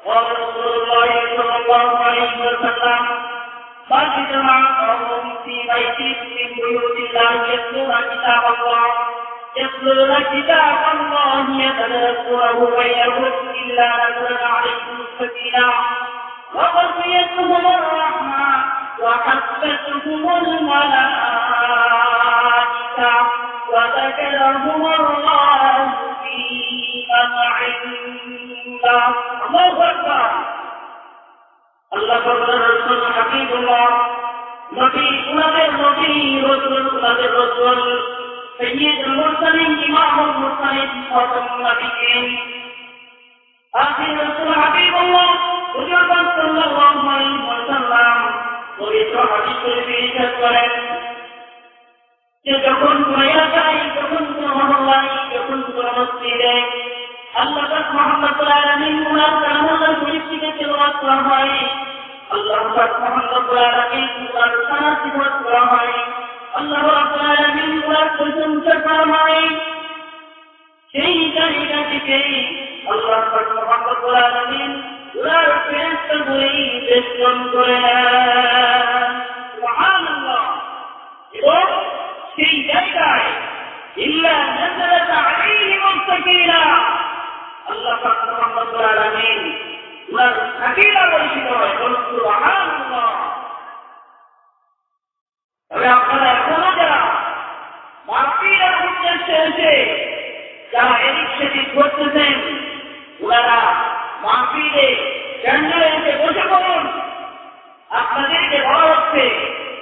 قال رسول الله صلى الله عليه وسلم ما اجتمع قوم في بيت من بيوت الله يتلون كتاب الله يتدارسونه بينهم إلا نزل عليهم السكينة وغشيتهم الرحمة وحفتهم الملائكة وذكرهم الله في من عنده. الله أكبر. الله رسول حبيبullah নবী উনাদের নবী রাসূল উনাদের রাসূল সাইয়্যিদুল মুরসালিন ইমামুল মুরসালিন খাতামুন নবিয়্যিন আখির রাসূল হাবিবullah হুজুর সাল্লাল্লাহু আলাইহি ওয়াসাল্লাম পবিত্র হাদিস শরীফে ইরশাদ করেন যে যখন কোন এলাকায়, যখন কোন মহল্লায়, যখন কোন মসজিদে আল্লাহ পাক মুহাম্মদুল আলামিন উনার কালামুল্লাহ শরীফ থেকে তেলাওয়াত করা হয়, আল্লাহ পাক মুহাম্মদুল আলামিন উনার সানা সিফাত করা হয়, আল্লাহ রাব্বুল আলামিন উনার প্রশংসা করা হয়, সেই জায়গা থেকে আল্লাহ পাক মুহাম্মদুল আলামিন উনার ফেরেশতাগুলি বেষ্টন করেন। সুবহানাল্লাহ। এবং সেই জায়গায় ইল্লা নাযালাত আলাইহিমুস সাকিনা, আল্লাহ পাক মুহাম্মদুল আলামিন উনার সাকিনা বর্ষিত হয়। সুবহানাল্লাহ। তবে আপনারা এখনো যারা মাহফিলের উদ্দেশ্যে এসে যারা এদিক সেদিক করতেছেন, ওনারা মাহফিলে প্যান্ডেলে এসে বসে পড়ুন। আপনাদেরকে বলা হচ্ছে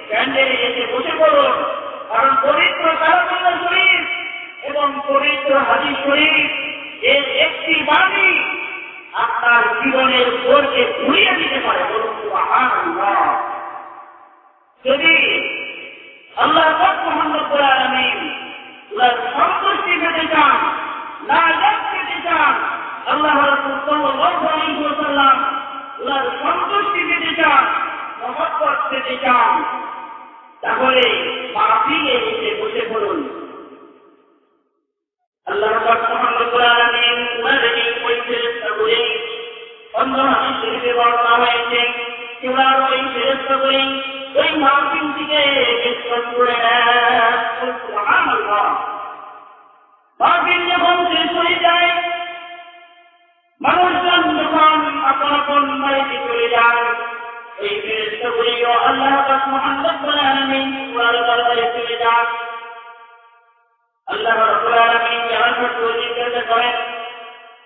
প্যান্ডেলে এসে বসে পড়ুন, কারণ পবিত্র কালামুল্লাহ শরীফ এবং পবিত্র হাদিস শরীফ এর একটি বাণী আপনার জীবনের ভোরকে ঘুরিয়ে দিতে পারে। বলুন সুবহানাল্লাহ। যদি আল্লাহ পাক মুহাম্মদুল আলামিন উনার সন্তুষ্টি পেতে চান, নাজাত পেতে চান, আল্লাহ রাসূল সাল্লাল্লাহু আলাইহি ওয়াসাল্লাম উনার সন্তুষ্টি পেতে চান, মহব্বত পেতে চান, তাহলে মাহফিলে এসে বসে পড়ুন। আল্লাহ পাক মুহাম্মদুল আলামিন উনার এই ওই ফেরেশতাগুলি অন্য হাদিস শরীফে বর্ণনা হয়েছে, উনার ওই ফেরেশতাগুলি ওই মাহফিল থেকে বেষ্টন করে নেন। সুবহানাল্লাহ। মাহফিল যখন শেষ হয়ে যায়, মানুষজন যখন আপন আপন বাড়িতে চলে যায়, এই ফেরেশতাগুলিও আল্লাহ পাক মুহাম্মদুল আলামিন উনার দরবারে চলে যান। আল্লাহ রাব্বুল আলামিন জান্নাতুল জিজ্ঞাসা করেন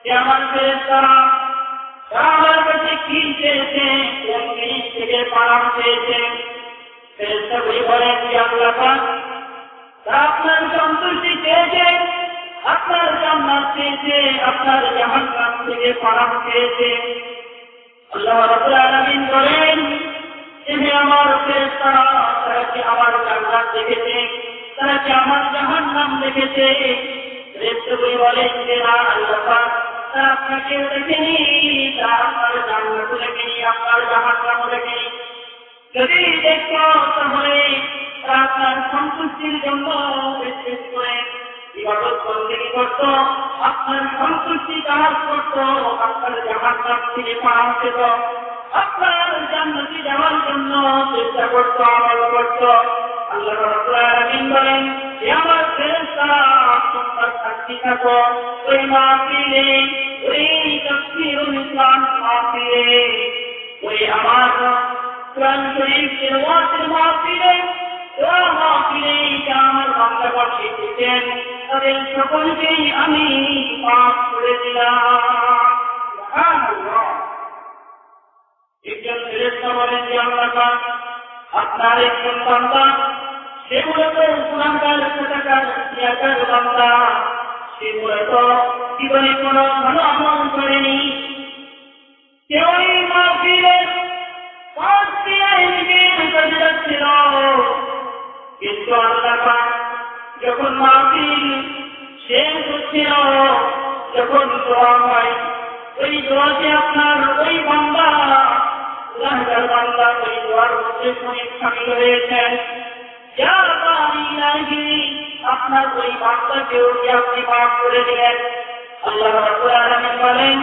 যে আমার ফেরেশতারা আমার কাছে কি চেয়েছে, কোন জিনিস থেকে পানাহ চেয়েছে? ফেরেশতাগুলি বলেন যে আল্লাহ পাক আপনার সন্তুষ্টি চেয়েছে, আপনার জান্নাত চেয়েছে, আপনার জাহান্নাম থেকে পানাহ চেয়েছে। আল্লাহ রাব্বুল আলামিন বলেন যে আমার ফেরেশতারা তারা কি আমার জান্নাত দেখেছে, তারা কি আমার জাহান্নাম দেখেছে? ফেরেশতাগুলি বলেন যে না আল্লাহ পাক তারা আপনাকে দেখেনি, তারা আপনার জান্নাত দেখেনি, আপনার জাহান্নাম দেখেনি। যদি দেখতো তাহলে তারা আপনার সন্তুষ্টির জন্য বিশেষ করে ইবাদত বন্দেগী করত, আপনার সন্তুষ্টি কাজ করত, আপনার জাহান্নাম থেকে পানাহ পেত, আপনার জান্নাতে যাওয়ার জন্য চেষ্টা করত, আমল করত। আল্লাহ রাব্বুল আলামিন বলেন যে আমার ফেরেশতারা তোমরা সাক্ষী থাকো ওই মাহফিলে, ওই তাফসীরুল ইসলাম মাহফিলে, ওই আমার কোরআন শরীফ তেলাওয়াতের মাহফিলে, ওই মাহফিলে যারা আমার বান্দাগণ এসেছেন তাদের সকলকেই আমি মাফ করে দিলাম। সুবহানাল্লাহ। একজন ফেরেশতা বলেন যে আল্লাহ পাক আপনার একজন বান্দা, সে মূলত গুনাহগার, খোদাকার, রিয়াকার বান্দা, সে মূলত জীবনে কোনো ভালো আমল করেনি, সে ওই মাহফিলের পাশ দিয়ে নিজের কাজে যাচ্ছিল, কিন্তু আল্লাহ পাক যখন মাহফিল শেষ হচ্ছিল, যখন দোয়া হয়, ওই দোয়াতে আপনার ওই বান্দা, গুনাহগার বান্দা ওই দোয়ার মধ্যে শামিল হয়েছেন। আপনার ওই বান্দাকেও আপনি মাফ করে দিলেন। আল্লাহ রাব্বুল আলামিন বলেন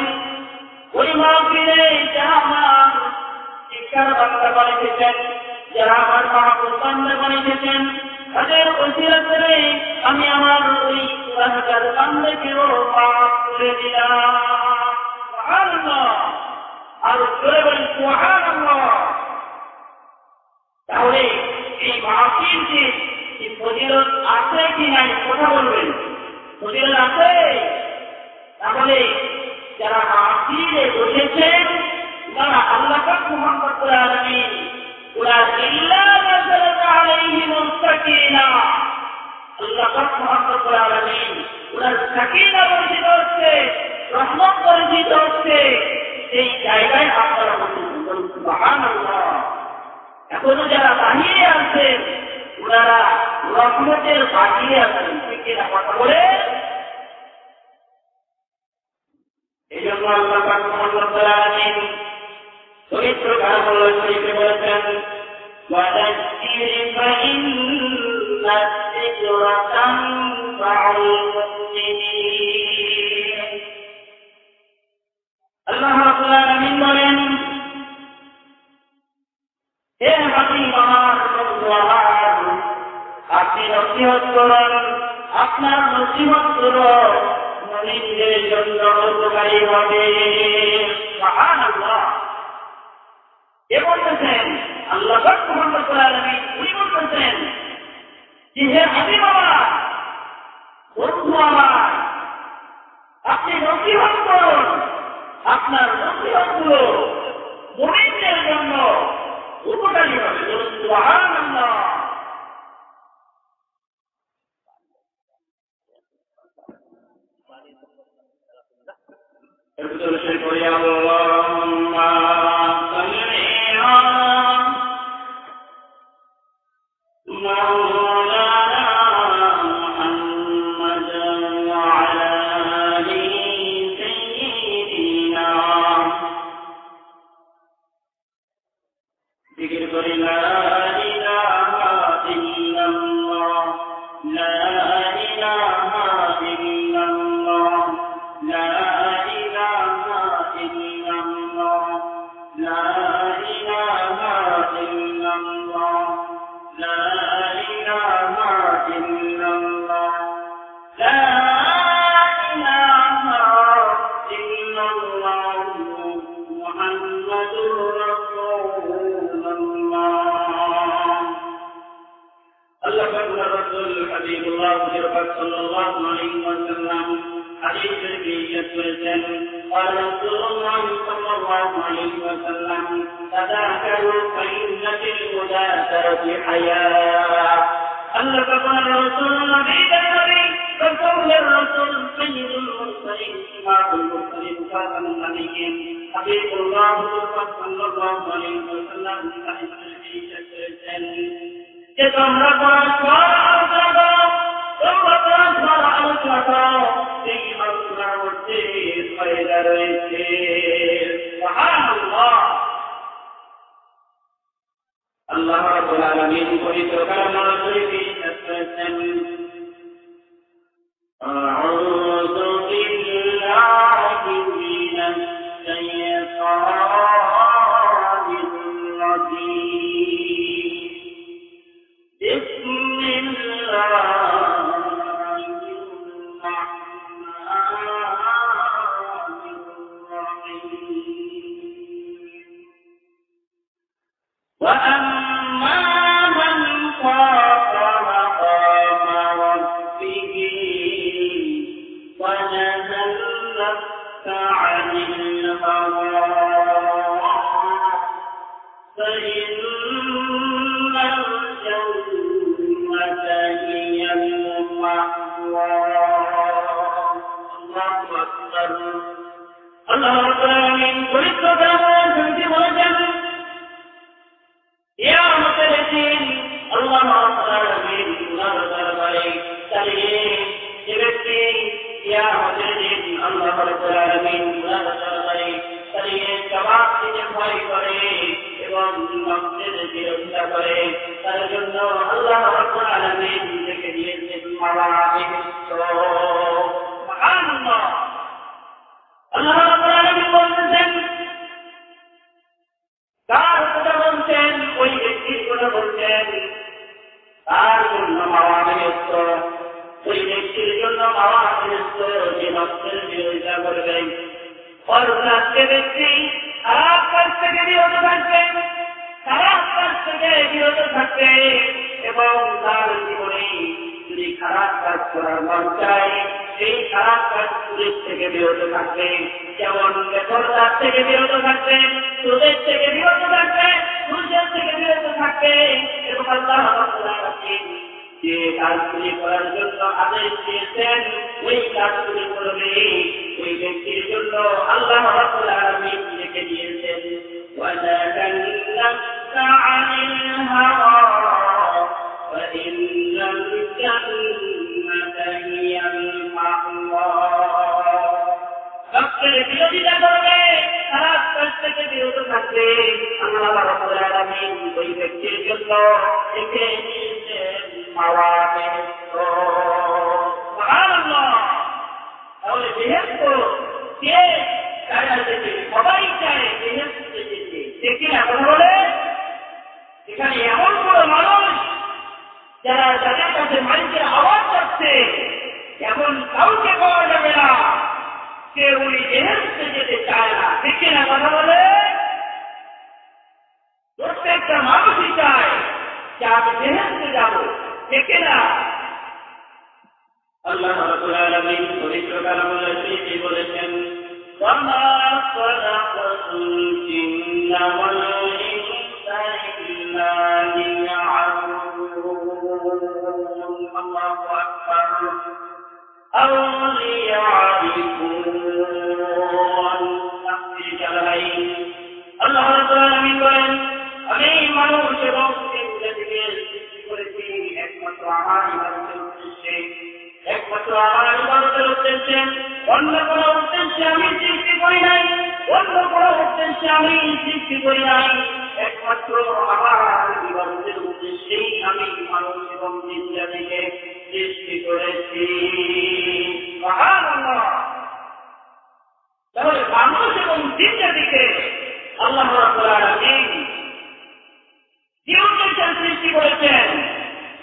ওই মাহফিল জমিনে যারা আমার শিক্ষার বার্তা বানিয়েছেন, যারা আমার মাহবুব বান্দা বানিয়েছেন, তাদের ওসিলা করে আমি আমার ওই গুনাহগার বান্দাকেও মাফ করে দিলাম। সুবহানাল্লাহ। আর জোরে বলি সুবহানাল্লাহ। তাহলে এই মাফির যে ফজিলত আছে কি নাই কথা বলবেন, ফজিলত আছে? তাহলে যারা মাফিরে বসেছেন তারা আল্লাহ পাক মুহাম্মদ সাল্লাল্লাহু আলাইহি ওয়া ইল্লা নাযালাত আলাইহিমুস সাকিনা, আল্লাহ পাক মুহাম্মদ সাল্লাল্লাহু আলাইহি ওনার সাকিনা বর্ষিত হচ্ছে, রহমত বর্ষিত হচ্ছে। এই জায়গায় আপনারা বলুন সুবহানাল্লাহ। এখনো যারা বাহিরে আছেন ওনারা রহমতের বাহিরে আছেন, ঠিক কিনা কথা বলে? এই জন্য আল্লাহ পাক মুহাম্মদ সাল্লাল্লাহু আলাইহি পবিত্র কালামুল্লাহ শরীফে বলেছেন, ওয়াদাক্কির ফাইন্না যিকরা তানফাউল মুমিনিন। আল্লাহ রাব্বুল আলামিন বলেন, হে হাবিব আমার, বন্ধু আমার, আপনি নসিহত করুন, আপনার নসিহত গুলো মুমিনদের জন্য উপকারী হবে। সুবহানাল্লাহ। কে বলতেছেন? আল্লাহ পাক মুহাম্মদ সাল্লাল্লাহু আলাইহি ওয়াসাল্লাম। উনি বলতেছেন যে হে হাবিব আমার, বন্ধু আমার, আপনি নসিহত করুন, আপনার নসিহত গুলো মুমিনদের জন্য উপকারী হবে। সুবহানাল্লাহ। একটু সে করি আল্লাহুম্মা সাল্লি আলা মাওলানা মুহাম্মাদ ওয়া আলা আলি সাইয়্যিদিনা। জিকির করি লা ইলাহা ইল্লাল্লাহ, লা ইলাহা ইল্লাল্লাহ, লা ইলাহা ইল্লাল্লাহ, লা ইলাহা ইল্লাল্লাহ, লা ইলাহা ইল্লাল্লাহ, লা ইলাহা ইল্লাল্লাহ, মুহাম্মাদুর রাসূলুল্লাহ। আল্লাহ পাকের রাসূল হাবিবুল্লাহ সাল্লাল্লাহু আলাইহি ওয়াসাল্লাম হাদিস শরীফে ইরশাদ করেছেন, قال رسول الله صلى الله عليه وسلم تذاكروا فإن في المذاكرة حياة। আল্লাহ পাকের রাসূল নবীদের নবী রাসূলের রাসূল সাইয়্যিদুল মুরসালিন ইমামুল মুরসালিন খাতামুন নবিয়্যিন হাবিবুল্লাহ সাল্লাল্লাহু আলাইহি ওয়াসাল্লাম হাদিস শরীফে ইরশাদ করেছেন যে তোমরা পরস্পর আলোচনা করো, তোমরা পরস্পর আলোচনা করো, এই আলোচনার মধ্যে ফায়দা রয়েছে। সুবহানাল্লাহ। আল্লাহ রাব্বুল আলামিন পবিত্র কালামুল্লাহ শরীফে ইরশাদ করেছেন, আউযু বিল্লাহি মিনাশ শাইতানির রাজীম, وأما من خاف مقام ربه ونهى النفس عن الهوى فإن الجنة هي المأوى. الله أكبر. الله أكبر. পবিত্র কালামুল্লাহ শরীফে বলেছেন, কিয়ামতের দিন আল্লাহ তাআলা গুনাহগার দরবারে দাঁড়িয়ে যে ব্যক্তি কিয়ামতের দিন আল্লাহ রাব্বুল আলামিন গুনাহগার দরবারে দাঁড়িয়ে জবাব দিতে ভয় করে এবং নফসের বিরোধিতা করে, তার জন্য আল্লাহ রাব্বুল আলামিন থেকে দিয়েছেন মাওয়াইদ। সুবহানাল্লাহ। আল্লাহ রাব্বুল আলামিন বলতেছেন, হকের বিরোধিতা করবে। পররাষ্ট্রে ব্যক্তি খারাপ কাজ থেকে বিরত থাকবে, খারাপ কাজ থেকে বিরত থাকবে এবং তার জীবনে যদি খারাপ কাজ করার মন চায় সেই খারাপ কাজগুলির থেকে বিরত থাকবে। যেমন বেপরদার থেকে বিরত থাকবে, সুদের থেকে বিরত থাকবে, ঘুষের থেকে বিরত থাকবে এবং আল্লাহ রাব্বুল আলামিন যে কাজগুলি করার জন্য আদেশ দিয়েছেন ওই কাজগুলি করবে। ওই ব্যক্তির জন্য আল্লাহ রাব্বুল আলামিন লিখে দিয়েছেন ওয়ালা তানফা আনিল হাওয়া ওয়া ইন্নাল জান্নাতা হিয়াল মা'ওয়া। হকের বিরোধিতা করবে, খারাপ কাজ থেকে বিরত থাকবে, আল্লাহ রাব্বুল আলামিন ওই ব্যক্তির জন্য লিখে দিয়েছেন মাওয়াকে। সুবহানাল্লাহ। তাহলে বেহেশত কে চায় না যেতে? সবাই চায় বেহেশতে যেতে, ঠিক না? কথা বলে এখানে এমন কোন মানুষ যারা যাদের কাছে মানুষের আওয়াজ করছে এমন কাউকে পাওয়া যাবে না যে উনি বেহেশতে যেতে চায় না, ঠিক না? কথা বলে প্রত্যেকটা মানুষই চায় যে আমি বেহেশতে যাব, ঠিক না? আল্লাহ রাব্বুল আলামিন পবিত্র কালামুল শরীফে বলেছেন ওয়ামা খালাকাতুল জিন্না ওয়াল ইনসা ইল্লা লিয়া'বুদুন। আল্লাহু আকবার। আও লিয়া'রিফুন। তাফসীর জালালাইন। আল্লাহ রাব্বুল আলামিন বলেন আমি মানুষ এবং জিন্নাকে সৃষ্টি করেছি একমাত্র আমার ইবাদতের উদ্দেশ্যে, একমাত্র আমার ইবাদতের উদ্দেশ্যে, অন্য কোনো উদ্দেশ্যে আমি সৃষ্টি করি নাই, অন্য কোনো উদ্দেশ্যে আমি সৃষ্টি করি নাই, একমাত্র আমার ইবাদতের উদ্দেশ্যেই আমি মানুষ এবং জিন্নাকে সৃষ্টি করেছি। সুবহানাল্লাহ। তাহলে মানুষ এবং জিন্নাকে আল্লাহ রাব্বুল আলামিন যে উদ্দেশ্যে সৃষ্টি করেছেন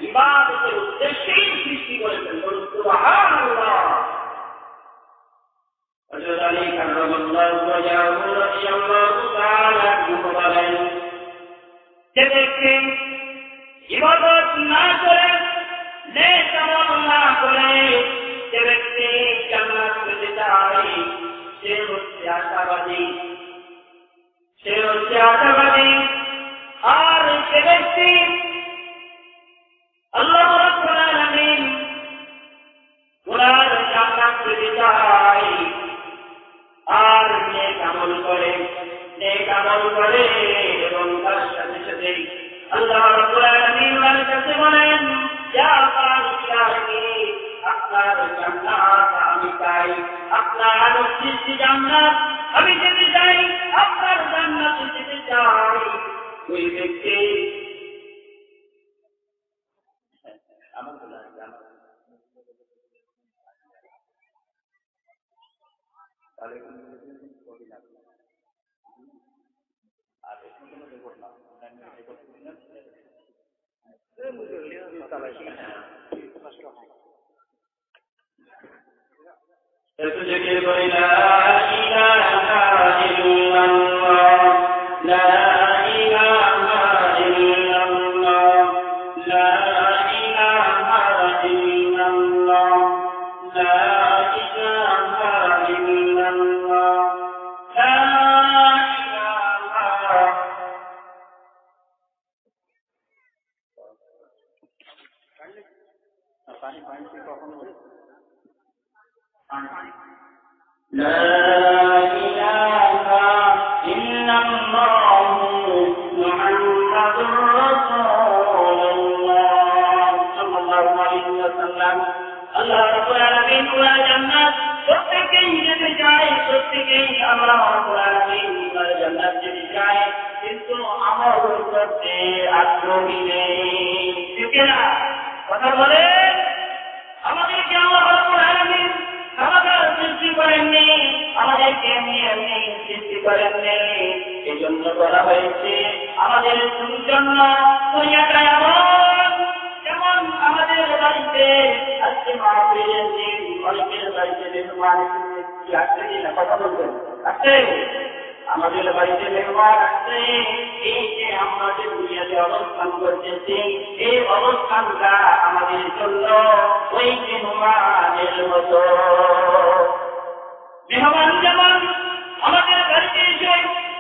ইবাদতের উদ্দেশ্যেই সৃষ্টি করেছেন। বলুন সুবহানাল্লাহ। হযরত আলী কাররামাল্লাহু ওয়াজহাহু রাদিয়াল্লাহু তাআলা আনহু বলেন যে ব্যক্তি ইবাদত না করে, নেক আমল না করে, যে ব্যক্তি জান্নাত পেতে চায় সে হচ্ছে আশাবাদী, সে হচ্ছে আশাবাদী। আর যে ব্যক্তি আল্লাহ রাব্বুল আলামিন ওনার জান্নাত পেতে চায় আর নেক আমল করে, নেক আমল করে এবং তার সাথে সাথে আল্লাহ রাব্বুল আলামিন ওনার কাছে বলেন ইয়া ফারিয়ানি আপনার জান্নাত আমি চাই, আপনার সৃষ্টি জান্নাত আমি যেতে চাই, আপনার জান্নাতে যেতে চাই। ওই ব্যক্তি জিকির করি লা ইলাহা ইল্লাল্লাহ, লা ইলাহা ইল্লাল্লাহ, লা ইলাহা ইল্লাল্লাহ, লা ইলাহা ইল্লাল্লাহ, লা ইলাহা। পানি পানি কখন لا إله إلا الله محمد رسول الله صلى الله عليه وسلم। আল্লাহ রাব্বুল আলামিন ওয়া জান্নাত প্রত্যেককেই যেতে চায়, প্রত্যেককেই আমরা রাব্বুল আলামিন ওয়া জান্নাত যেতে চাই, কিন্তু আমল করতে আগ্রহী নেই, ঠিক না? কথা বলে আমাদেরকে আল্লাহ রাব্বুল আলামিন আমাদের সৃষ্টি করেননি, আমাদেরকে এমনি এমনি সৃষ্টি করেননি। এই জন্য বলা হয়েছে আমাদের জন্য দুনিয়াটা এমন যেমন আমাদের বাড়িতে আজকে মাহফিলের দিন অনেকের বাড়িতে মেহমান কি আসছে কি না কথা বলবেন আসছে আমাদের বাড়িতে মেহমান আসছে এই যে আমরা যে দুনিয়াতে অবস্থান করতেছি এই অবস্থানটা আমাদের জন্য ওই মেহমানের মতো মেহমান যেমন আমাদের বাড়িতে এসে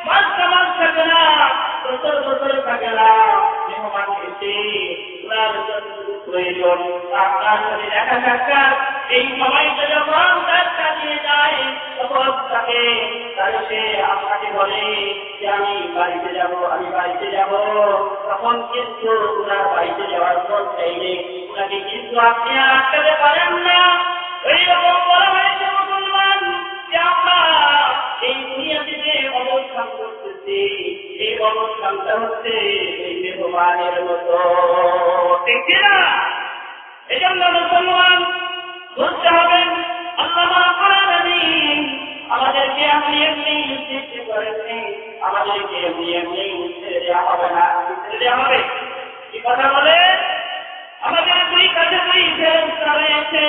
মাস থাকে না বছর থাকে না মেহমান এসে প্রয়োজন আপনার সাথে দেখা সাক্ষাৎ এই সময়টা যখন তার কাটিয়ে যায় তখন তাকে সে আপনাকে বলে যে আমি বাড়িতে যাব তখন কিন্তু ওনার বাড়িতে যাওয়ার পর চাইলে ওনাকে কিন্তু আপনি আটকাতে পারেন না এইরকম বলা হয়েছে মুসলমান যে আমরা এই দুনিয়াতে যে অবস্থান করতেছি এই অবস্থানটা হচ্ছে এই মেহমানের মতো ঠিক না এজন্য মুসলমান বুঝতে হবে আল্লাহ আমাদেরকে আপনি এমনি সৃষ্টি করেছেন আমাদেরকে এমনি ছেড়ে দেওয়া হবে না ছেড়ে দেওয়া হবে কি কথা বলে আমাদের দুই কাছে দুই ফেরেশতা রয়েছে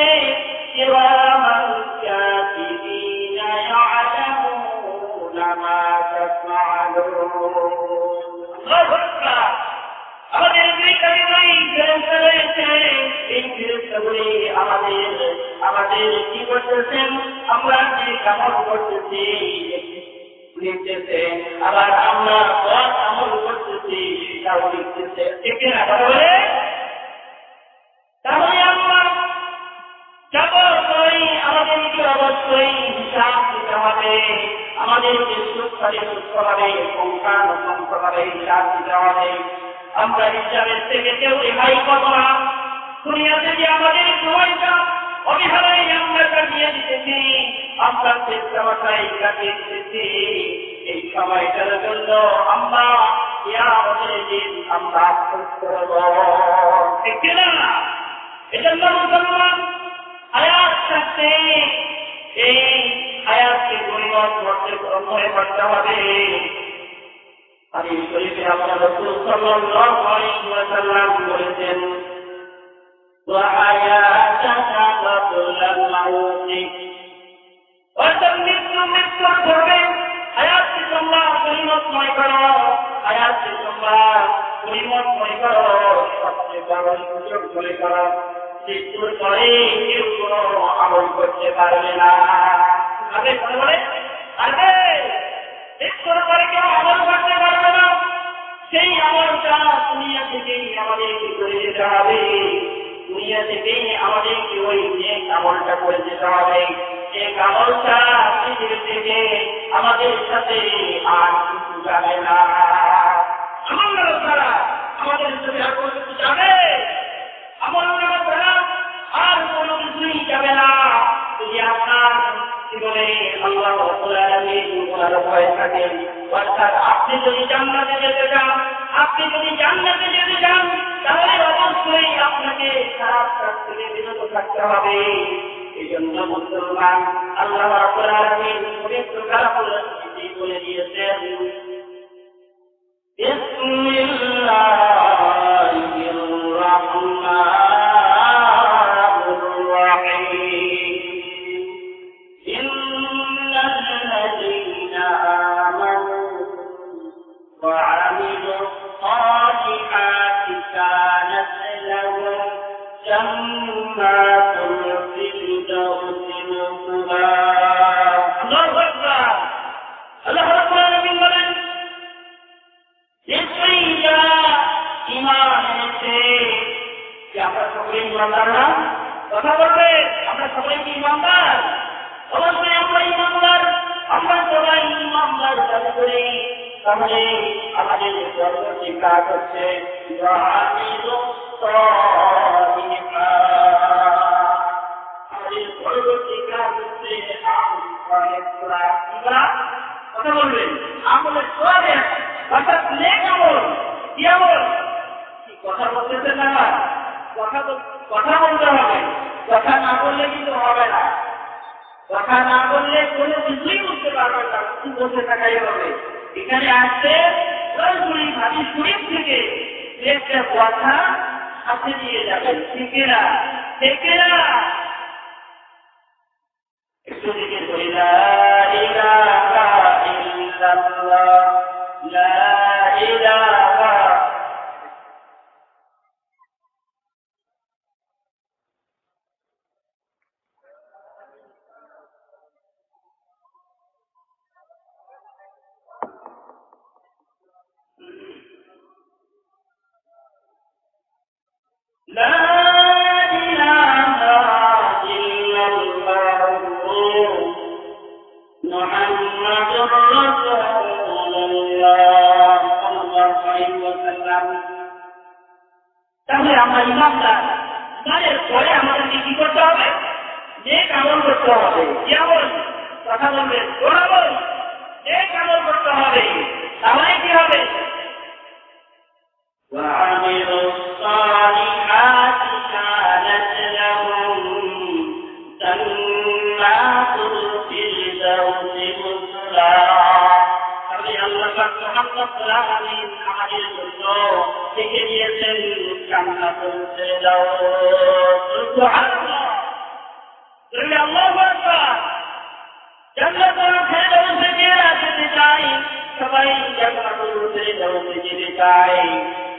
কিরামান কাতিবিনা ইয়ালামুনা মা তাফআলুন আমাদের দুই কাছে দুই ফেরেশতা রয়েছে এই ফেরেশতাগুলি আমাদের কি করতেছেন আমরা যে কাজ করতেছি লিখতেছে আবার আমরা সৎ আমল করতেছি সেটাও লিখতেছে ঠিক না তাহলে আমরা যাব আমাদেরকে অবশ্যই হিসাব দিতে হবে আমাদেরকে সুস্থভাবে সংখ্যানুসংখ্যভাবে হিসাব দিতে হবে আমরা হিসাবের থেকে কেউ রেহাই পাবো না দুনিয়াতে যে আমাদের সময়টা অবিহারাই আমরা কাটিয়ে দিতেছি আমরা চেষ্টা বাসায় কাটিয়ে দিতেছি এই সময়টার জন্য আমরা কিয়ামতের দিন আমরা আফসোস করব ঠিক না এজন্য মুসলমান হায়াত থাকতে এই হায়াতকে পরিমাণ করতে হবে হাদিস শরীফে আমরা রাসূল সাল্লাল্লাহু আলাইহি ওয়াসাল্লাম বলেছেন ওয়া হায়াতাকা কাবলাল মাউত অর্থাৎ মৃত্যুর পূর্বে হায়াতকে তোমরা পরিমতময় করো হায়াতকে তোমরা পরিমতময় করো সবচেয়ে বড় সুযোগ মনে করো মৃত্যুর পরে কেউ কোনো আমল করতে পারবে না বলে মৃত্যুর পরে কেউ আমল করতে পারবে না সেই আমলটা দুনিয়া থেকেই আমাদেরকে করে যেতে হবে দুনিয়া থেকেই আমাদেরকে ওই নেক আমলটা করে যেতে হবে নেক আমলটা পৃথিবী থেকে আমাদের সাথে আর কিছু যাবে না আমল ছাড়া আমাদের সাথে আর কোনো কিছু যাবে আমল ছাড়া আর কোনো কিছুই যাবে না যদি আপনার জীবনে আল্লাহ রাব্বুল আলামিন ওনার ভয় থাকে অর্থাৎ আপনি যদি জান্নাতে যেতে চান তাহলে অবশ্যই আপনাকে খারাপ কাজ থেকে বিরত থাকতে হবে এই জন্য মুসলমান আল্লাহ রাব্বুল আলামিন পবিত্র কালামুল হাকিম বলে দিয়েছেন বিসমিল্লাহির রাহমানির রাহিম ইন্নাল্লাযীনা আমানু ওয়া আমিলুস সালিহাতি কানাত লাহুম জান্নাতুল ফিরদাউসি নুজুলা আল্লাহু আকবার আল্লাহ রাব্বুল আলামিন বলেন নিশ্চয়ই যারা ঈমান এনেছে যে আমরা সকলেই ঈমানদার না কথা বলবে আমরা সকলেই কি ঈমানদার অবশ্যই আমরা ঈমানদার আমরা সবাই ঈমানদার দাবি করি তাহলে আমাদের সর্বশেষ কাজ হচ্ছে আমাদের সর্বশেষ কাজ হচ্ছে কথা বলবেন আমলের সবে অর্থাৎ নেক আমল কি আমল কি কথা বলতেছেন না কথা বলতে হবে কথা না বললে কিন্তু হবে না কথা না বললে কোনো কিছুই বুঝতে পারবে না কিছু বলতে থাকাই হবে এখানে আসছে সরাসরি হাদিস শরীফ থেকে একটা কথা সাথে দিয়ে যাবেন ঠিক না لا إله إلا الله لا إله لا إله إلا الله محمد رسول الله صلى الله عليه وسلم তাহলে আমরা ইমানদার ইমানের পরে আমাদেরকে কি করতে হবে নেক আমল করতে হবে যেমন কথা বলবেন বরাবর নেক আমল করতে হবে তাহলে কি হবে وعملوا الصالحات كانت لهم جنات الفردوس نزلا তাহলে আল্লাহ পাক মুহাম্মদ আমিন আমাদের জন্য লিখে দিয়েছেন জান্নাতুল ফিরদাউস সুবহানাল্লাহ আল্লাহু আকবার জান্নাতুল ফিরদাউসে যেতে চাই সবাই জান্নাতুল ফিরদাউসে যেতে চাই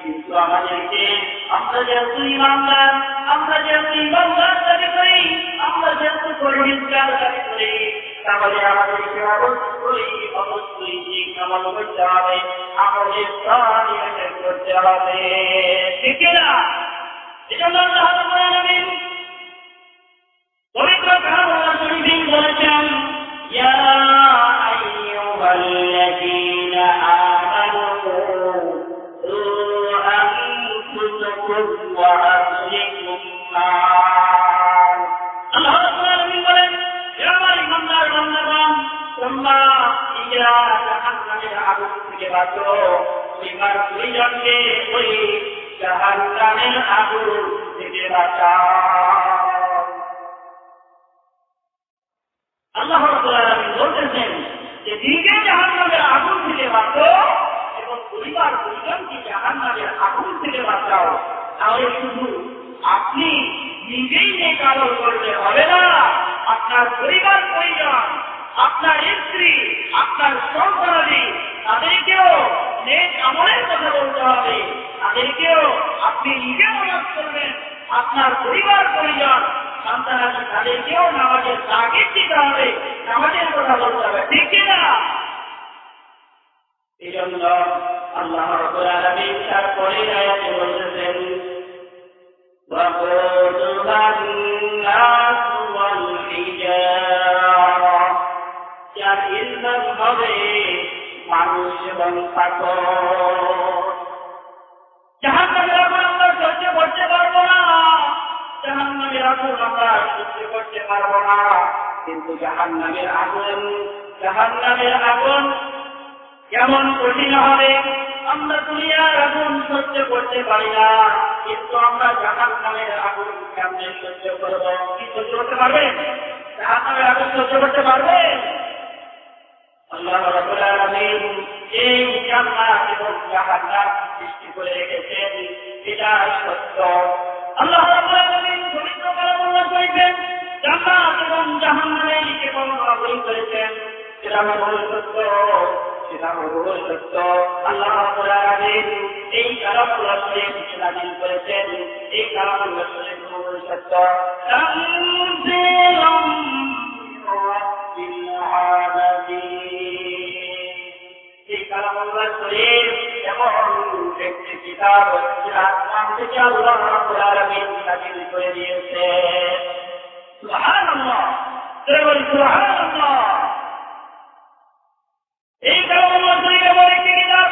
কিন্তু আমাদেরকে আমরা যেহেতু ইমানদার দাবি করি আমরা যেহেতু পরহেজগার দাবি করি তাহলে আমাদেরকে অবশ্যই ঠিক আমল করতে হবে আমলের সালিহ করতে হবে ঠিক না এজন্য আল্লাহ রাব্বুল আলামিন পবিত্র কালামুল শরীফে বলেছেন ইয়া আইয়ুহাল্লাযীনা আমানু وأهلكم نار الله رب العالمين বলেন হে আমার ইমানদার বান্দাগণ তোমরা ইয়া জাহান্নামের আগুন থেকে বাঁচো তোমার পরিজনকে ওই জাহান্নামের আগুন থেকে বাঁচাও আল্লাহ রাব্বুল আলামিন বলতেছেন যে দিকে জাহান্নামের আগুন থেকে বাঁচো এবং পরিবার পরিজনকে জাহান্নামের আগুন থেকে বাঁচাও তাহলে শুধু আপনি নিজেই নেক আমল করলে হবে না আপনার পরিবার পরিজন আপনার স্ত্রী আপনার সন্তানাদি তাদেরকেও নেক আমলের কথা বলতে হবে তাদেরকেও আপনি নিজে নামাজ পড়বেন আপনার পরিবার পরিজন সন্তানাদি তাদেরকেও নামাজের তাগিদ দিতে হবে নামাজের কথা বলতে হবে ঠিক কিনা এই জন্য আল্লাহ রাব্বুল আলামিন তার পরের আয়াতে বলতেছেন وَقُودُهَا النَّاسُ وَالْحِجَارَةُ যার ইন্ধন হবে মানুষ এবং পাথর জাহান্নামের আগুন আমরা সহ্য করতে পারবো না জাহান্নামের আগুন আমরা সহ্য করতে পারবো না কিন্তু জাহান্নামের আগুন কেমন কঠিন হবে আমরা দুনিয়ার আগুন সহ্য করতে পারি না কিন্তু আমরা জাহান্নামের আগুন কেমনে সহ্য করব কি সহ্য করতে পারবে জাহান্নামের আগুন সহ্য করতে পারবে আল্লাহ রাব্বুল আলামিন এই জান্নাত এবং জাহান্নাম সৃষ্টি করে রেখেছেন এটা সত্য আল্লাহ রাব্বুল আলামিন পবিত্র কালামুল শরীফে জান্নাত এবং জাহান্নামের দিকে বর্ণনা করেছেন এটা হলো সত্য আল্লাহ রাব্বুল আলামিন এই কালামুল শরীফ নাযিল করেছেন এই কালামুল শরীফ হলো সত্য তানজিলুম মির রাব্বিল আলামিন এই কালামুল শরীফ এমন একটি কিতাব যা আসমান থেকে আল্লাহ রাব্বুল আলামিন নাযিল করে দিয়েছেন সুবহানাল্লাহ সুবহানাল্লাহ এই কালামুল শরীফ এমন একটি কিতাব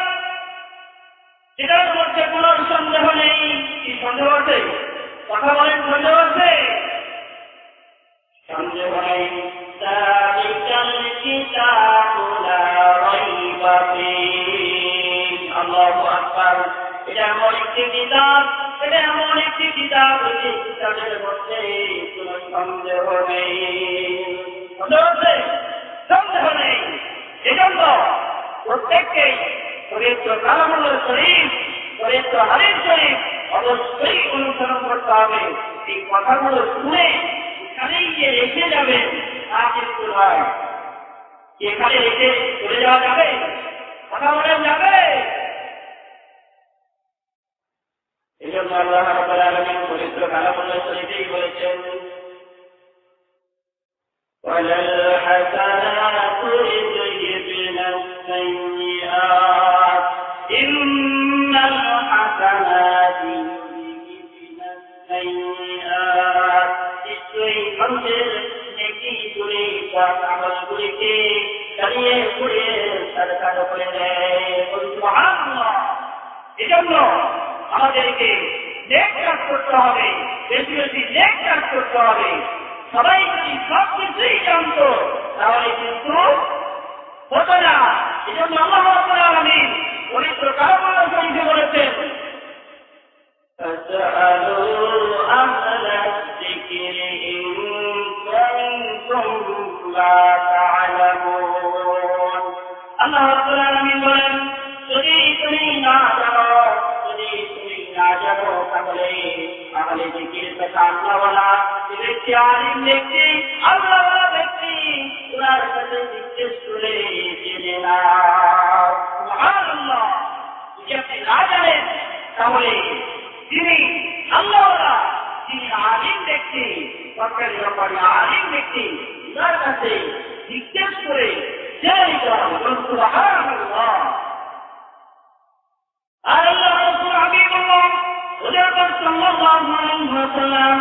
যেটার মধ্যে কোনো সন্দেহ নেই কি সন্দেহ আছে কথা বলেন সন্দেহ আছে সন্দেহ নেই যালিকাল কিতাবু লা রাইবা ফীহি আল্লাহু আকবার এটা এমন একটি কিতাব যে কিতাবের মধ্যে কোনো সন্দেহ নেই সন্দেহ নেই এজন্য প্রত্যেককেই পবিত্র কালামুল শরীফ পবিত্র হাদিস শরীফ অবশ্যই অনুসরণ করতে হবে এই কথাগুলো শুনে এখানেই যে রেখে যাবে তা কিন্তু নয় এখানে রেখে চলে যাওয়া যাবে? কথা বলেন যাবে? এই জন্য আল্লাহ রাব্বুল আলামিন পবিত্র কালামুল্লাহ শরীফেই বলেছেন, ওয়ালাল হাসানাতু ইউযহিবনা আস-সাইয়্যাত ইন্নাল হাসানাতি ইউযহিবনা আস-সাইয়্যাত। নিশ্চয়ই মানুষের নেকি করে তার আমলগুলিকে চালিয়ে ঘুরে সরকার করে দেয়। সুবহানাল্লাহ। এজন্য আমাদেরকে নেক কাজ করতে হবে, বেশি বেশি নেক কাজ করতে হবে। সবাই যদি সব কিছুই জানতো তাহলে কিন্তু হতো না। এজন্য আল্লাহ রাব্বুল আলামিন পবিত্র কালামুল্লাহ শরীফে বলেছেন, ফাসআলু আহলা যিকরি ইন কুনতুম লা তা'লামুন। আল্লাহ রাব্বুল আলামিন বলেন, যদি তুমি না জানো, তাহলে জিকির তথা আল্লাহওয়ালা ব্যক্তি, আলিম ব্যক্তি, আল্লাহওয়ালা ব্যক্তি, ওনার কাছে জিজ্ঞেস করে জেনে নাও। সুবহানাল্লাহ। যদি আপনি না জানেন তাহলে যিনি আল্লাহওয়ালা, যিনি আলিম ব্যক্তি, সরকারি ব্যাপারে আলিম ব্যক্তি, ওনার কাছে জিজ্ঞেস করে জেনে নিতে হবে। সুবহানাল্লাহ। আর আল্লাহ রাসূল হাবিবুল্লাহ হুজুর সাল্লাল্লাহু আলাইহি ওয়াসাল্লাম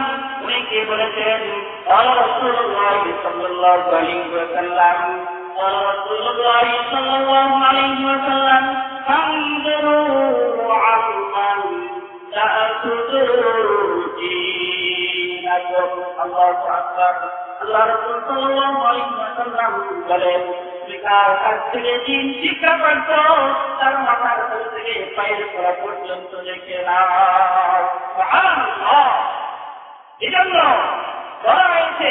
উনিকে বলেছেন, ক্বালা রাসূলুল্লাহ সাল্লাল্লাহু আলাইহি ওয়াসাল্লাম, ক্বালা রাসূলুল্লাহ সাল্লাল্লাহু আলাইহি ওয়াসাল্লাম, ফানজুরু আম্মান তা'খুযুনাকুম। আল্লাহু আকবার। আল্লাহ রাসূল সাল্লাল্লাহু আলাইহি ওয়াসাল্লাম বলেন, কার কাছ থেকে দিন শিক্ষা করত তার মাথার তল থেকে পায়ের তলা পর্যন্ত দেখে নাও। সুবহানাল্লাহ। এজন্য বলা হয়েছে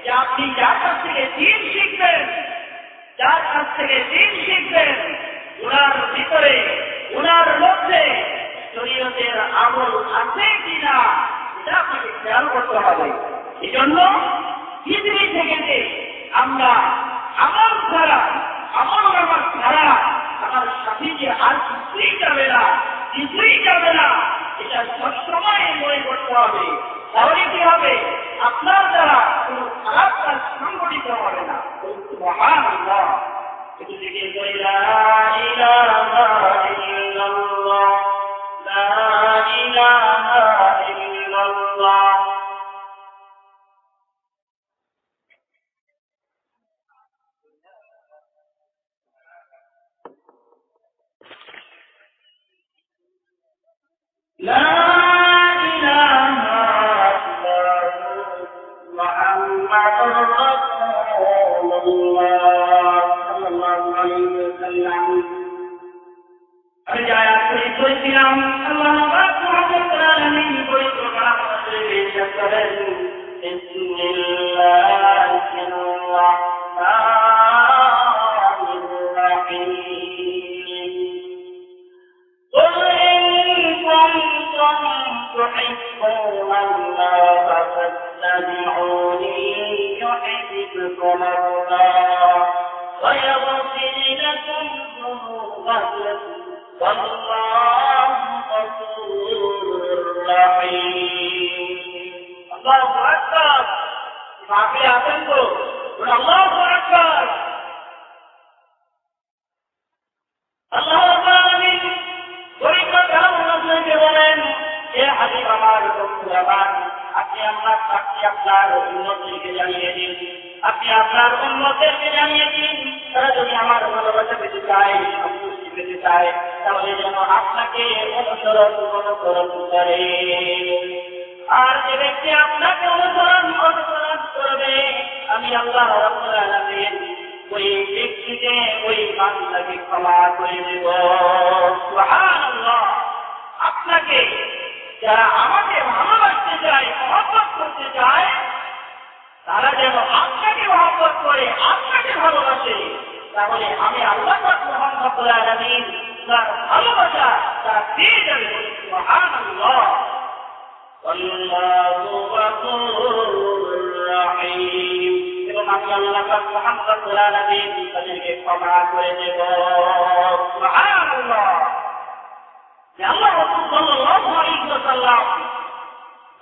যে আপনি যার কাছ থেকে দিন শিখবেন, যার কাছ থেকে দিন শিখবেন, ওনার ভিতরে, ওনার মধ্যে শরীয়তের আমল আছে কিনা এটা আপনাকে খেয়াল করতে হবে। এজন্য পৃথিবী থেকে যে আমরা আমল ছাড়া, আমল আমার ছাড়া আমার সাথে যে আর কিছুই যাবে না, কিছুই যাবে না, এটা সবসময় মনে করতে হবে। তাহলে কি হবে? আপনার দ্বারা কোনো খারাপ কাজ সংঘটিত হবে না। সুবহানাল্লাহ। একটু জিকির করি, লা ইলাহা ইল্লাল্লাহ, লা ইলাহা ইল্লাল্লাহ। لا إله إلا هو محمد رسول الله صلى الله عليه وسلم। আমি যারা করেছিলাম আল্লাহ রাব্বুল আলামিন পবিত্র কালামে ইরশাদ করেন, বিসমিল্লাহির রাহমানির রাহিম। تحبون الله فاتبعوني يحببكم الله ويغفر لكم ذنوبكم والله غفور رحيم। الله أكبر। আপনি আছেন তো? আল্লাহু আকবার। আল্লাহ রাব্বুল আলামিন পবিত্র কালামুল্লাহ শরীফে বলেন, হে হাবিব আমার, বন্ধু আমার, আপনি আপনার উম্মতদেরকে জানিয়ে দিন, আপনি আপনার উম্মতদেরকে জানিয়ে দিন, তারা যদি আমার ভালোবাসা পেতে চায়, সন্তুষ্টি পেতে চায়, তাহলে যেন আপনাকে অনুসরণ করে। আর যে ব্যক্তি আপনাকে অনুসরণ করবে, আমি আল্লাহ রাব্বুল আলামিন ওই ব্যক্তিকে, ওই বান্দাকে ক্ষমা করে দেব। সুবহানাল্লাহ। আপনাকে যারা আমাকে ভালোবাসতে চায়, মহব্বত করতে চায়, তারা যেন আপনাকে মহব্বত করে, আপনাকে ভালোবাসে, তাহলে আমি আল্লাহ রাব্বুল আলামিন তার ভালোবাসা তারা পেয়ে যাবে। সুবহানাল্লাহ। আল্লাহু গফুরুর রহিম। এবং আমি আল্লাহ পাক মুহাম্মদ রাব্বুল আলামিন তাদেরকে ক্ষমা করে দেব। সুবহানাল্লাহ। আল্লাহ রাসূল সাল্লাল্লাহু আলাইহি ওয়াসাল্লাম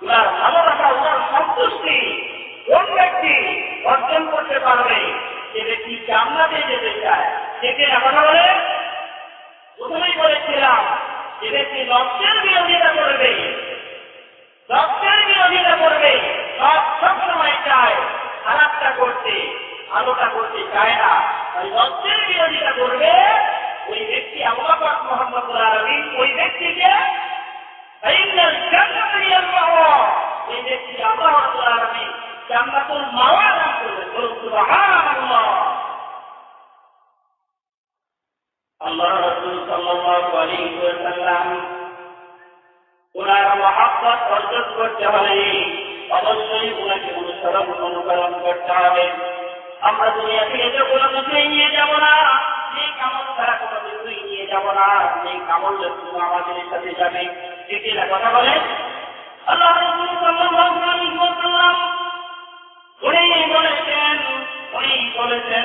উনার ভালোবাসা, উনার সন্তুষ্টি কোন ব্যক্তি অর্জন করতে পারবে? যে ব্যক্তি জান্নাতে যেতে চায়। থেকে কথা বলে প্রথমেই বলেছিলাম, যে ব্যক্তি নফসের বিরোধিতা করবে, নফসের বিরোধিতা করবে, সব সময় চায় খারাপটা করতে, ভালোটা করতে চায় না, ওই নফসের বিরোধিতা করবে, ওই ব্যক্তি আল্লাহ পাক মুহাম্মদ রাব্বুল আলামিন ওই ব্যক্তিকে ওই ব্যক্তি আল্লাহ রাব্বুল আলামিন জান্নাতুল মাওয়া দান করবেন। বলুন সুবহানাল্লাহ। আল্লাহ রাসূল সাল্লাল্লাহু আলাইহি ওয়াসাল্লাম ওনার মহব্বত অর্জন করতে হলে অবশ্যই ওনাকে অনুসরণ করতে হবে। আমরা দুনিয়া থেকে যে কোনো কিছুই নিয়ে যাব না, সেই কামল ছাড়া কোনো কিছুই নিয়ে যাব না, সেই কামল শুধু আমাদের সাথে যাবে। ঠিক না কথা বলেন? আল্লাহ রাসূল সাল্লাল্লাহু আলাইহি ওয়াসাল্লাম উনি বলেছেন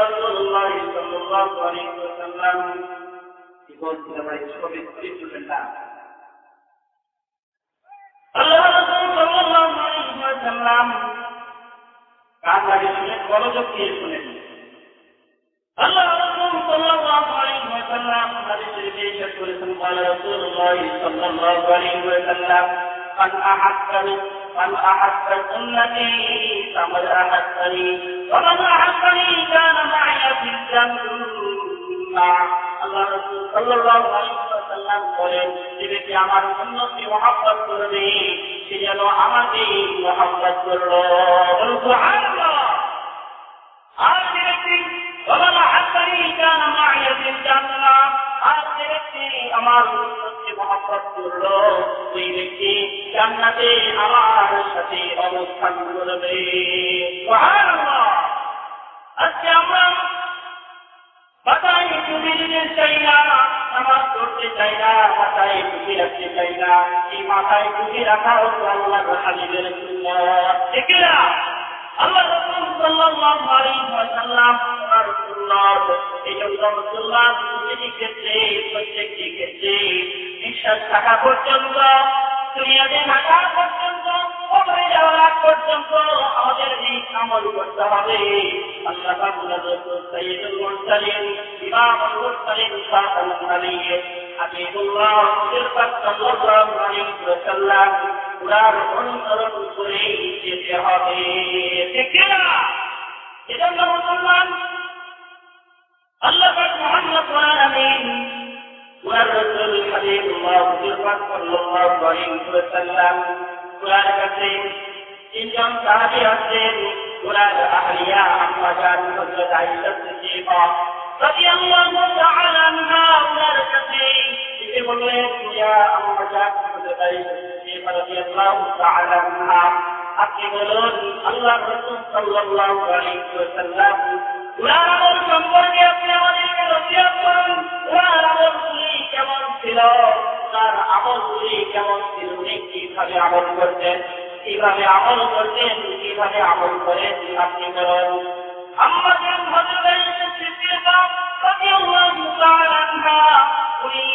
রাসূলুল্লাহ সাল্লাল্লাহু আলাইহি ওয়াসাল্লাম কি বলছিলেন? ভাই সবই শুনবেন না। আল্লাহ রাসূল সাল্লাল্লাহু আলাইহি ওয়াসাল্লাম কান লাগিয়ে শুনেন, মনোযোগ দিয়ে শুনেন। আল্লাহ রাসূল সাল্লাল্লাহু আলাইহি ওয়াসাল্লাম হাদিসে ইরশাদ করেছেন, রাসূলুল্লাহ সাল্লাল্লাহু আলাইহি ওয়াসাল্লাম من أحب سنتي فقد أحبني ومن أحبني كان معي في الجنة। আল্লাহ রাসূল সাল্লাল্লাহু আলাইহি ওয়াসাল্লাম বলেন, যে ব্যক্তি আমার সুন্নতকে মহব্বত করবে, সে যেন আমাকে মহব্বত করলো। সুবহানাল্লাহ। আর যে ব্যক্তি ومن أحبني كان معي في الجنة, আর যে ব্যক্তি আমার সুন্নতকে মহব্বত করলো, ওই ব্যক্তি জান্নাতে আমার সাথে অবস্থান করবে। সুবহানাল্লাহ। আজকে আমরা মাথায় টুপি দিতে চাই না, নামাজ পড়তে চাই না, মাথায় টুপি রাখতে চাই না। এই মাথায় টুপি রাখা হচ্ছে আল্লাহর হাবিবের সুন্নাত। ঠিক না? আল্লাহ রাসূল সাল্লাল্লাহু আলাইহি ওয়াসাল্লাম ওনার সুন্নাত, এই জন্য সুন্নাত প্রতিটি ক্ষেত্রে, প্রত্যেকটি ক্ষেত্রে বিশ্বাস থাকা পর্যন্ত, দুনিয়াতে থাকা পর্যন্ত, কবরে যাওয়ার আগ পর্যন্ত আমাদের এই আমল করতে হবে। আল্লাহ রাব্বুল আলামিন সাইয়্যিদুল মুরসালিন ইমামুল মুরসালিন সাল্লাল্লাহু আলাইহি হাবিবুল্লাহ সাল্লাল্লাহু আলাইহি ওয়াসাল্লাম উনার অনুসরণ করে যেতে হবে। ঠিক না? এজন্য মুসলমান আল্লাহ পাক মুহাম্মদ রাব্বুল আলামিন উনার রাসূল হাবিবুল্লাহ সাল্লাল্লাহু আলাইহি ওয়াসাল্লাম উনার কাছে তিনজন সাহাবী আছেন। উনার আহলিয়া আম্মা জান হযরত আয়েশা সিদ্দিকা রাদিয়াল্লাহু তাআলা আনহা উনার কাছে এসে বললেন, ইয়া আম্মা জান হযরত আয়েশা সিদ্দিকা রাদিয়াল্লাহু তাআলা আনহা, আপনি বলুন আল্লাহর রাসূল সাল্লাল্লাহু আলাইহি ওয়াসাল্লাম উনার আমল সম্পর্কে আপনি আমাদেরকে নসিহত করুন। উনার আমলগুলি কেমন ছিল, তার আমলগুলি কেমন ছিল, উনি কিভাবে আমল করতেন, কিভাবে আমল করতেন, কিভাবে আমল করেন, আপনি বলুন। আম্মা জান হযরত আয়েশা সিদ্দিকা রাদিয়াল্লাহু তাআলা আনহা উনি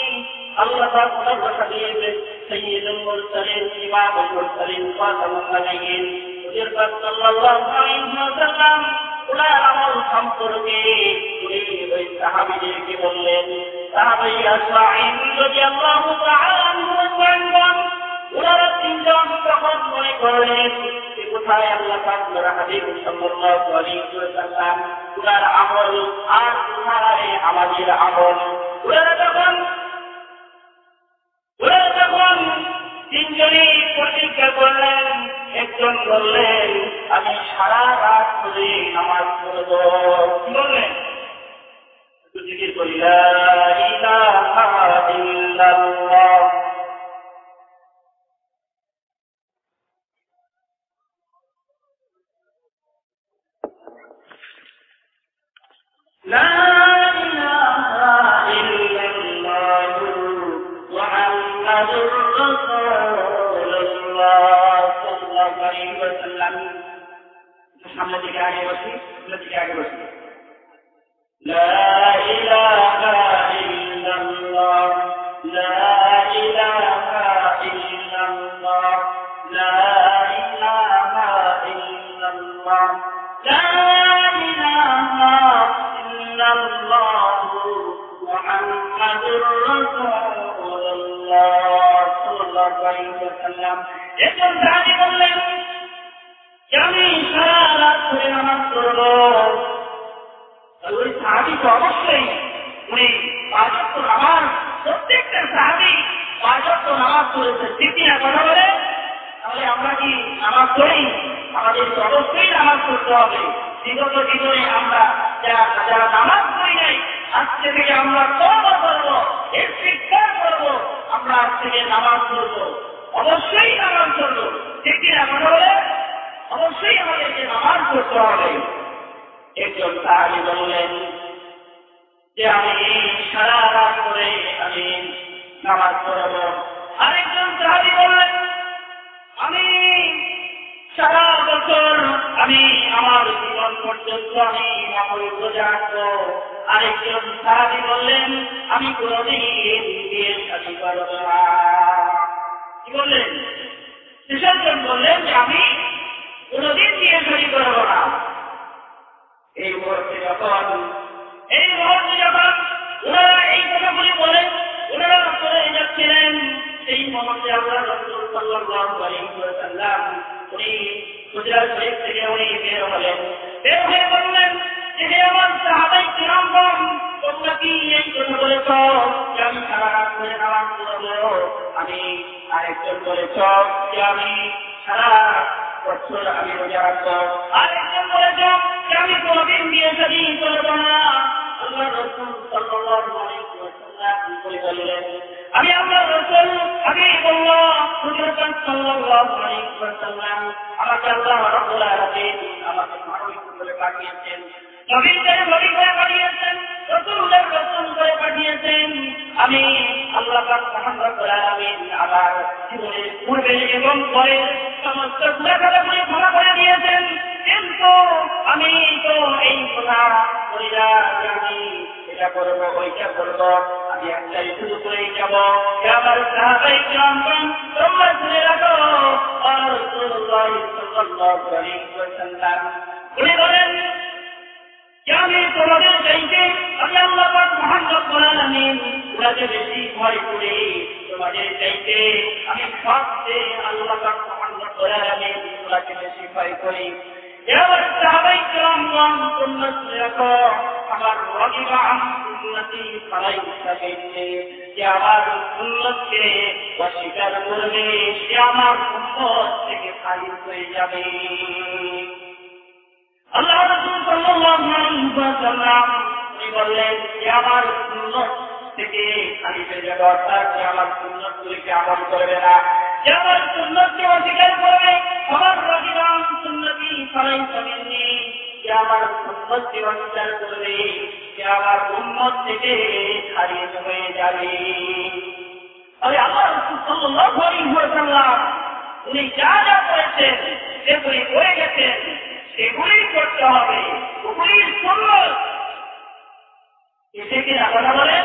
আল্লাহ তাআলার হাবিব সাইয়্যিদুল মুরসালিন ইমামুল মুরসালিন খাতামুন নবিয়্যিন হুজুর সাল্লাল্লাহু আলাইহি ওয়াসাল্লাম উনার আমল সম্পর্কে উনি ওই সাহাবীদেরকে বললেন। সাহাবী আসমাঈন রাদিয়াল্লাহু তাআলা আনহুম উনারা তিনজন তখন মনে করলেন যে কোথায় আল্লাহ তাআলার হাবিব সাল্লাল্লাহু আলাইহি ওয়াসাল্লাম উনার আমল আর কোথায় আমাদের আমল। উনারা তখন তিনজনই প্রতিজ্ঞা করলেন। একজন বললেন, আমি সারা রাত ধরে নামাজ পড়ব। বললেন জিকির করি, লা ইলাহা ইল্লাল্লাহ। لا إله إلا الله محمد رسول الله صلى الله عليه وسلم সামনের দিকে আগে বসি, সামনের দিকে আগে বসি। লা ইলাহা ইল্লাল্লাহ, লা ইলাহা ইল্লাল্লাহ, লা ইলাহা ইল্লাল্লাহ, লা ইলাহা ইল্লাল্লাহ মুহাম্মাদুর রাসূলুল্লাহ সাল্লাল্লাহু আলাইহি ওয়াসাল্লাম। একজন সাহাবী বললেন, আমি সারা রাত ধরে নামাজ পড়ব। ওই সাহাবী তো অবশ্যই উনি 5 ওয়াক্ত নামাজ, প্রত্যেকটা সাহাবী 5 ওয়াক্ত নামাজ পড়েছে, ঠিক না কথা বলে? তাহলে আমরা কি নামাজ পড়ি? আমাদের অবশ্যই নামাজ পড়তে হবে। বিগত জীবনে আমরা যারা নামাজ পড়ি নাই, আজকে থেকে আমরা তওবা করব, ইস্তিগফার করব, আমরা আজ থেকে নামাজ পড়ব, অবশ্যই নামাজ পড়ব, ঠিক না কথা বলে? অবশ্যই আমাদেরকে নামাজ পড়তে হবে। একজন সাহাবী বললেন যে আমি সারা রাত করে আমি নামাজ পড়ব। আরেকজন সাহাবী বললেন আমি সারা বছর আমি আমার জীবন পর্যন্ত আমি আমল রোজা রাখবো। আরেকজন সাহাবী বললেন আমি কোনদিন বিয়ে শাদী করব না। কি বললেন? সেসবজন বললেন যে আমি কোনদিন বিয়ে শাদী করব না। এই মুহূর্তে যখন ওনারা এই কথাগুলি বলেন, ওনারা চলে যাচ্ছিলেন, সেই মুহূর্তে আল্লাহ রাসূল সাল্লাল্লাহু আলাইহি ওয়াসাল্লাম উনি হুজরা শরীফ থেকে উনি বের হলেন। বের হয়ে বললেন যে হে আমার সাহাবায়ে কিরামগণ, তোমরা কি এই কথা বলেছ যে আমি সারা রাত ধরে নামাজ পড়ব? আমি আরেকজন বলেছ যে আমি সারা বছর আমি রোজা রাখবো। আরেকজন বলেছ যে আমি কোনদিন বিয়ে শাদী করব না। আল্লাহ রাসূল সাল্লাল্লাহু আলাইহি ওয়াসাল্লাম বললেন আমি আল্লাহর রাসূল, আমি বললাম হুজুর সাল্লাল্লাহু আলাইহি ওয়াসাল্লাম আমাকে আল্লাহ রাব্বুল আলামিন আমাকে মানবিক করে পাঠিয়েছেন, নবীদের নবী করে পাঠিয়েছেন, রাসূলের রাসূল করে পাঠিয়েছেন। আমি আল্লাহ পাক মহান রব্বুল আলামিন আমার জীবনের পূর্বে এবং পরে সমস্ত গুনাহগুলো ক্ষমা করে দিয়েছেন। কিন্তু আমি তো এই কথা বলি না যে আমি এটা করবো ওইটা করবো, আমি একটাই শুরু করেই যাবো। আমার সাহাবায়ে কিরামগণ তোমরা শুনে রাখো, রাসূলুল্লাহ সাল্লাল্লাহু আলাইহি ওয়াসাল্লাম উনি বলেন যে আমি তোমাদের চাইতে আমি আল্লাহ পাক মহান রব্বুল আলামিন উনাকে বেশি ভয় করি, তোমাদের চাইতে আমি সবচেয়ে আল্লাহ পাক মহান রব্বুল আলামিন উনাকে বেশি ভয় করি। আমার সাহাবায়ে কিরামগণ তোমরা শুনে রাখো, আমার রাগিবা আন সুন্নতি ফালাইসা মিন্নি, যে আমার সুন্নতকে অস্বীকার করবে সে আমার উম্মত থেকে খারিজ হয়ে যাবে। আল্লাহ রাসূল সাল্লাল্লাহু আলাইহি ওয়াসাল্লাম উনি বললেন যে আমার সুন্নাত থেকে খারিজ হয়ে যাবে, অর্থাৎ যে আমার সুন্নাতগুলিকে আমল করবে না, যে আমার সুন্নাতকে অস্বীকার করবে, আমার রাগিবা আন সুন্নতি ফালাইসা মিন্নি, যে আমার সুন্নতকে অস্বীকার করবে সে আমার উম্মত থেকে খারিজ হয়ে যাবে। তবে আল্লাহ রাসূল সাল্লাল্লাহু আলাইহি ওয়াসাল্লাম উনি যা যা করেছেন সেগুলি করে গেছেন, সেগুলি করতে হবে, ওগুলি সুন্নাত। এসে কি কথা বলে